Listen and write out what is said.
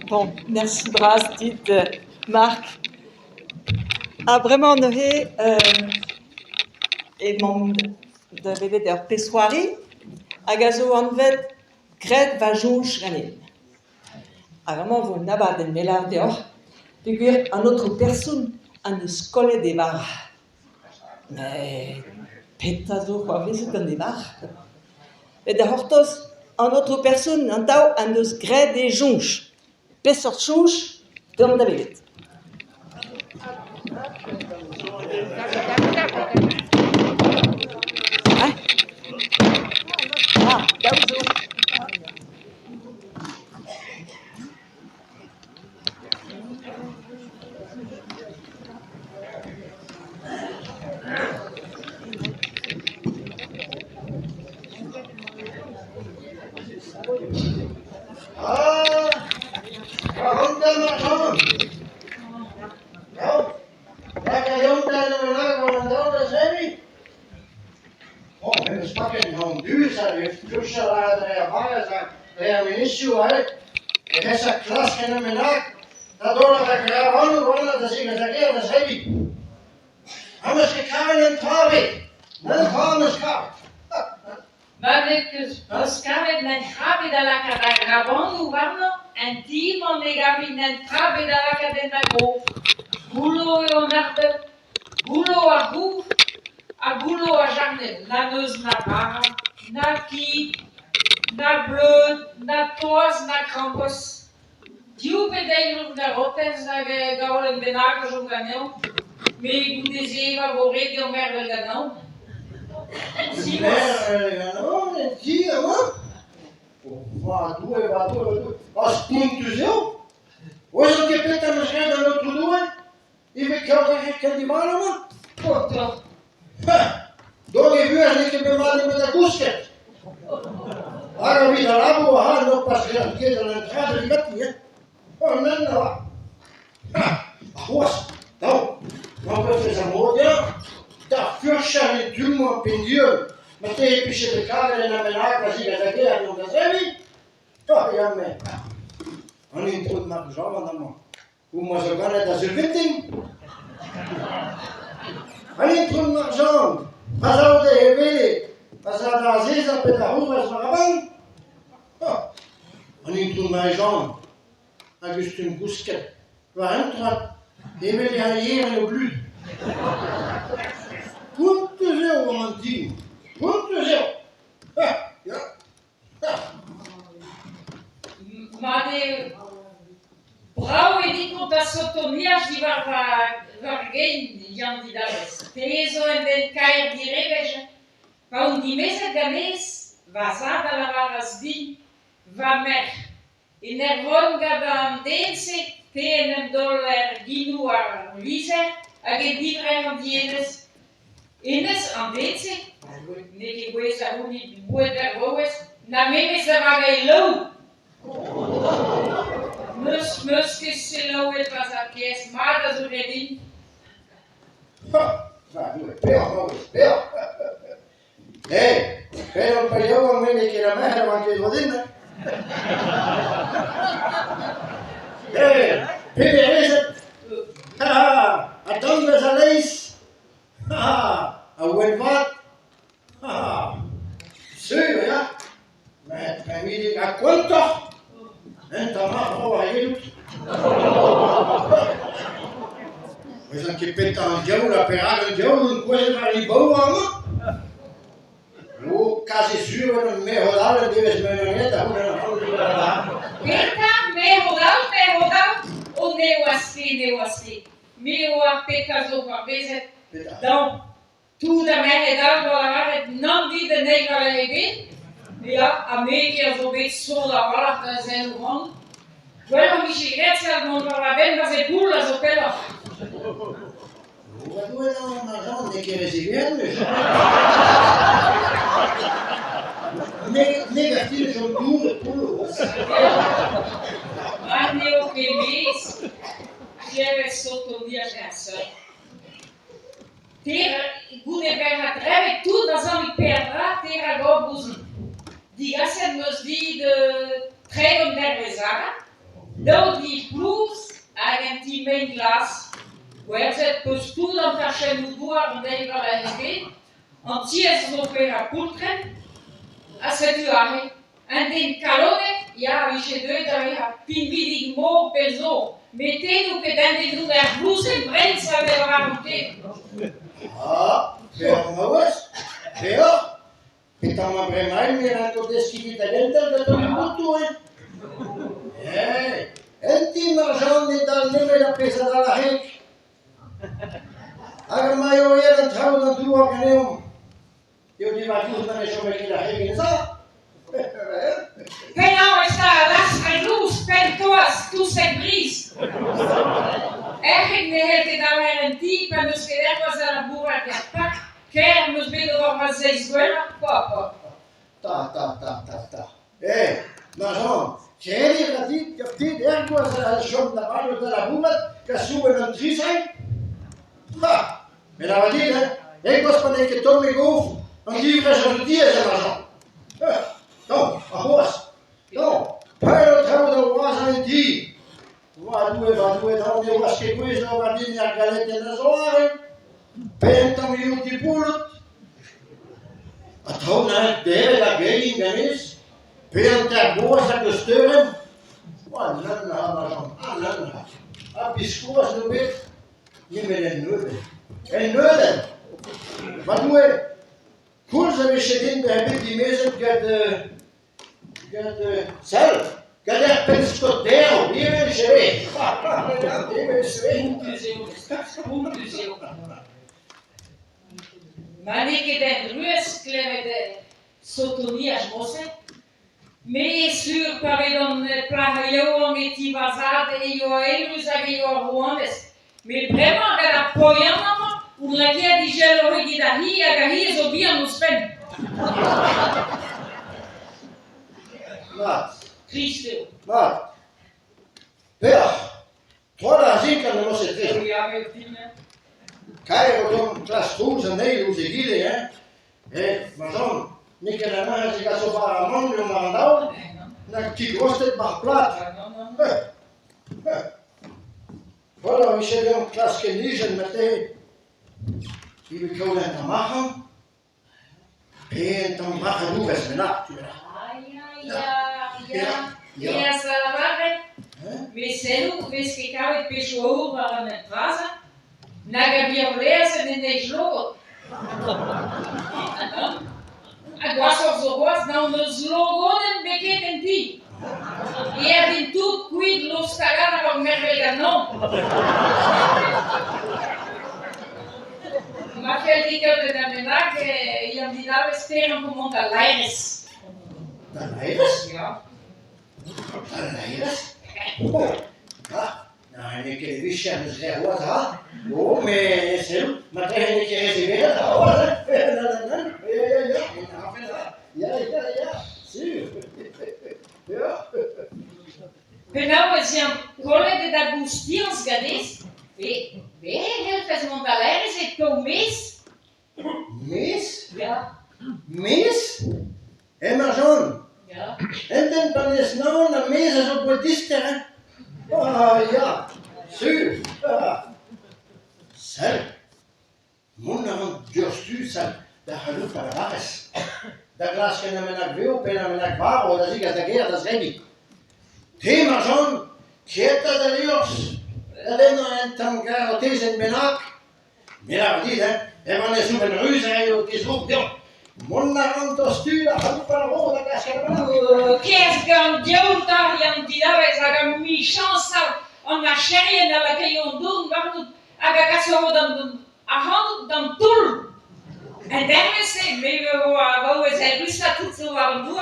Bon, merci Bras, dit Marc. Vraiment noé et mon de veder pesoari a gazo anvet gret va jonch ganin. Vraiment vous n'avez den melar deor. Figure un autre personne en skole de var. Mais petazo quoi visit en de var. Et de hortos un autre personne en tau en dos gret de jonch. Pesort jonch dom da vedet. Ah, dauzo. Ter, Gutenberg hat drei tut, das haben wir per Tera Gobus en meus die de treven der bezara, d'autres die plus, avec un petit main glace, waar zet postuur dan als je moet boeren denk wel eens weet, want zie je zo weer a pultren, als het u आहे, en den calore, ja, wie je doet, dan je pinvidig mo peso, mettez-nous que dans des nous der blouses brennt, ça va raconter. Ah, Beor Maues, Beor, pitama bremai mira tot eskivita gentel de tot mutu, enti marjan ni dal neme la pesa dalla hek. Agar mayo era tau na dua kaneum. Eu di vacu na ne shome ki la hek ni sa. Penau está las luz per toas, tu se bris. Eigenlijk de hele dag weer een type, en dus gedaan was aan een boer uit het pak. Kijk, dus binnen nog maar 6 guerra, papa. Ta. Marjan, Jerry kaptit ergo as shom na palo de la bumat, que sube na trisai. Ha, me la vadina, was pan que tome gof, an livre je dis à Marjan. Non, a horse. Non, Pyro Tauda was an tea. Vadue, dan je was gekozen op een ding naar galet en de zoaren. Pentam je die pulut. Het houdt naar de hele dag in ganis. Penta boos aan de steuren. Wat een Marjan, een biscoas nu weer. Niet meer een noden. Een noden. Wat doe je? Kurze we zitten bij die mensen get zelf. Get er penskotero, die mensen weg. Die mensen Conclusio. Maar ik den rues klemme de sotonia mosse. Mais sur pavedon plaha yo meti vazade e yo elus ag yo ruandes. Mais vraiment de la poiana un la che di gelo rigida hi so bien nos pen. Wat? Christo. Wat? Ja. Toda zica no se tre. Ja, meu filho. Cairo don trascurso nei usigile, maar dan, niet in de mensen die zo paar man willen mandau, dan kijk was het maar plat. Voilà, we zullen een klas kiezen met die we kunnen te maken. En dan maken we het met natuurlijk. Ja, salvare. Mais c'est nous, parce que quand il pêche au haut par une phrase, naga violência nem de jogo. Agora só os robôs não nos logos nem bequetem ti. E é de tudo cuido los cagados com merveilha não. Mas que ele que eu determinar que ia me dar esperam como um galeres. Galeres? Ja. Galeres? Nou, ik heb wist je dus zeggen wat ha? Oh, maar tegen dat je reserveert, ja, zie. Ja. Genau, es ja colle de Agustinos gadis. Wie helft es Montaleres e teu mês? Mês? Ja. Mês? Marjan. Ja. En dan kan je snel naar mês op wat is er? Ja. Zie. Sel. Monahan durstu sel. Dat geloof dat waar is. Dat glas kan men naar veel, pen naar kwaro, dat zie ik dat keer, dat is ready. Hé Marjan, kieta de lios. Dat is nog een tangarotes in benak. Mira, dit hè. En wanneer zo'n een ruzie en je is ook dom. Monahan durstu, dat geloof van de dat glas kan Qu'est-ce qu'un dieu t'a rien dit là, ça a mis chance on a chérie dans la caillon d'eau, on a cassé a hand dan tool. En dan is het, we hebben het, we zijn rustig tot zo aan het doen.